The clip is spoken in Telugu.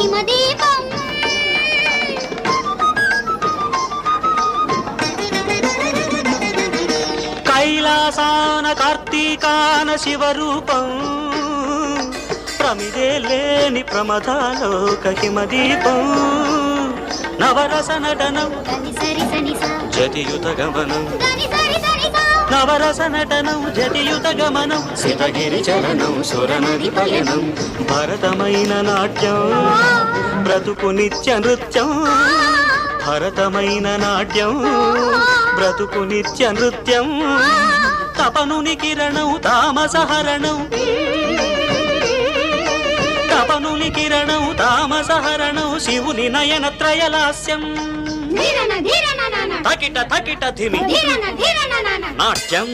హిమదీపం కైలాసాన కార్తీకాన శివరూపం ప్రమిదే లేని ప్రమదాలోక హిమదీపం నవరస నటనం జతియుత గమనం నవరస నటనం జతియుత గమనం సితగిరి చరణం సురనది పయనం భరతమైన నాట్యం బ్రతుకు నిత్య నృత్యం భరతమైన నాట్యం బ్రతుకు నిత్య నృత్యం తపనుని కిరణం తామసహరణం తపనుని కిరణం తామసహరణం శివుని నయన త్రయలాస్యం తకిట తకిట ధిమి నాట్యం